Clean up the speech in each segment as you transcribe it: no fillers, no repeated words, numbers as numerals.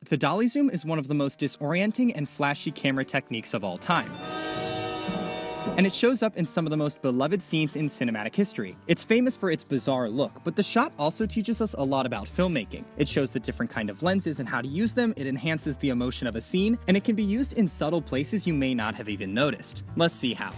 The dolly zoom is one of the most disorienting and flashy camera techniques of all time, and it shows up in some of the most beloved scenes in cinematic history. It's famous for its bizarre look, but the shot also teaches us a lot about filmmaking. It shows the different kind of lenses and how to use them, it enhances the emotion of a scene, and it can be used in subtle places you may not have even noticed. Let's see how.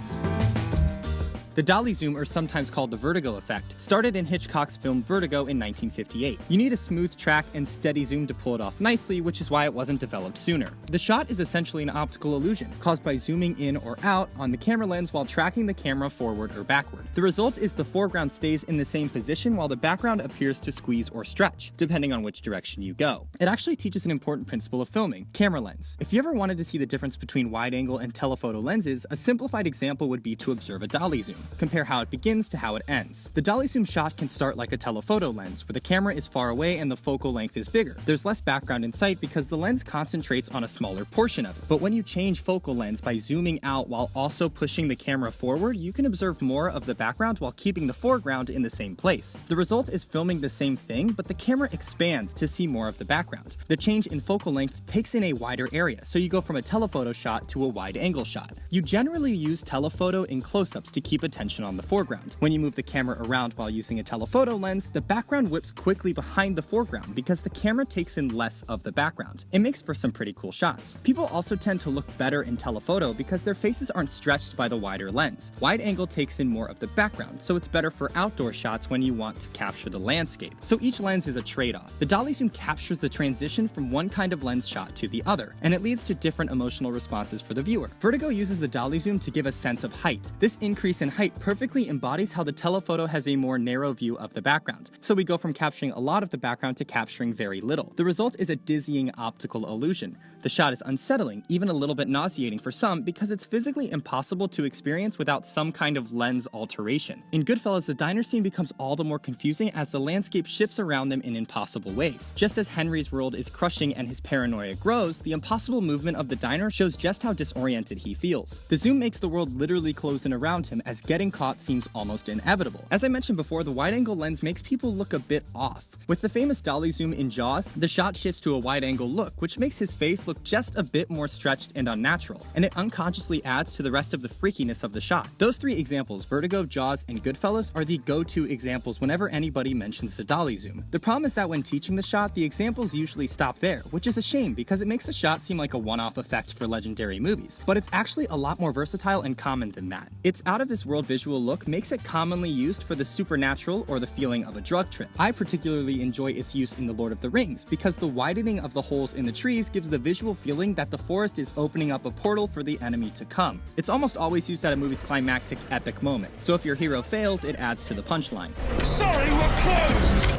The dolly zoom, or sometimes called the vertigo effect, started in Hitchcock's film Vertigo in 1958. You need a smooth track and steady zoom to pull it off nicely, which is why it wasn't developed sooner. The shot is essentially an optical illusion, caused by zooming in or out on the camera lens while tracking the camera forward or backward. The result is the foreground stays in the same position while the background appears to squeeze or stretch, depending on which direction you go. It actually teaches an important principle of filming: camera lens. If you ever wanted to see the difference between wide-angle and telephoto lenses, a simplified example would be to observe a dolly zoom. Compare how it begins to how it ends. The dolly zoom shot can start like a telephoto lens, where the camera is far away and the focal length is bigger. There's less background in sight because the lens concentrates on a smaller portion of it. But when you change focal length by zooming out while also pushing the camera forward, you can observe more of the background while keeping the foreground in the same place. The result is filming the same thing, but the camera expands to see more of the background. The change in focal length takes in a wider area, so you go from a telephoto shot to a wide-angle shot. You generally use telephoto in close-ups to keep attention on the foreground. When you move the camera around while using a telephoto lens, the background whips quickly behind the foreground because the camera takes in less of the background. It makes for some pretty cool shots. People also tend to look better in telephoto because their faces aren't stretched by the wider lens. Wide angle takes in more of the background, so it's better for outdoor shots when you want to capture the landscape. So each lens is a trade-off. The dolly zoom captures the transition from one kind of lens shot to the other, and it leads to different emotional responses for the viewer. Vertigo uses the dolly zoom to give a sense of height. This increase in height perfectly embodies how the telephoto has a more narrow view of the background, so we go from capturing a lot of the background to capturing very little. The result is a dizzying optical illusion. The shot is unsettling, even a little bit nauseating for some, because it's physically impossible to experience without some kind of lens alteration. In Goodfellas, the diner scene becomes all the more confusing as the landscape shifts around them in impossible ways. Just as Henry's world is crushing and his paranoia grows, the impossible movement of the diner shows just how disoriented he feels. The zoom makes the world literally close in around him as getting caught seems almost inevitable. As I mentioned before, the wide-angle lens makes people look a bit off. With the famous dolly zoom in Jaws, the shot shifts to a wide-angle look, which makes his face look just a bit more stretched and unnatural, and it unconsciously adds to the rest of the freakiness of the shot. Those three examples, Vertigo, Jaws, and Goodfellas, are the go-to examples whenever anybody mentions the dolly zoom. The problem is that when teaching the shot, the examples usually stop there, which is a shame because it makes the shot seem like a one-off effect for legendary movies. But it's actually a lot more versatile and common than that. Its out-of-this-world visual look makes it commonly used for the supernatural or the feeling of a drug trip. I particularly enjoy its use in The Lord of the Rings because the widening of the holes in the trees gives the visual feeling that the forest is opening up a portal for the enemy to come. It's almost always used at a movie's climactic epic moment, so if your hero fails, it adds to the punchline. Sorry, we're closed!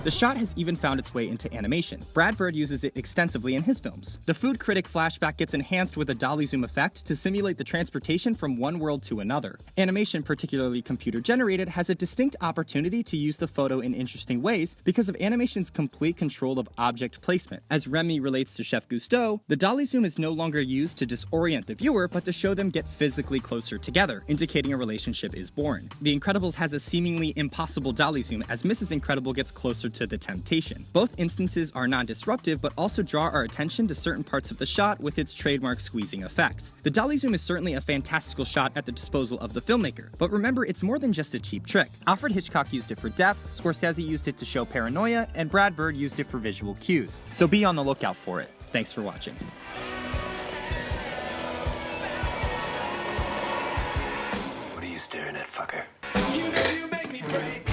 The shot has even found its way into animation. Brad Bird uses it extensively in his films. The food critic flashback gets enhanced with a dolly zoom effect to simulate the transportation from one world to another. Animation, particularly computer-generated, has a distinct opportunity to use the photo in interesting ways because of animation's complete control of object placement. As Remy relates to Chef Gusteau, the dolly zoom is no longer used to disorient the viewer, but to show them get physically closer together, indicating a relationship is born. The Incredibles has a seemingly impossible dolly zoom as Mrs. Incredible gets closer to the temptation. Both instances are non-disruptive, but also draw our attention to certain parts of the shot with its trademark squeezing effect. The dolly zoom is certainly a fantastical shot at the disposal of the filmmaker, but remember, it's more than just a cheap trick. Alfred Hitchcock used it for depth, Scorsese used it to show paranoia, and Brad Bird used it for visual cues. So be on the lookout for it. Thanks for watching. What are you staring at, fucker? You know you make me break.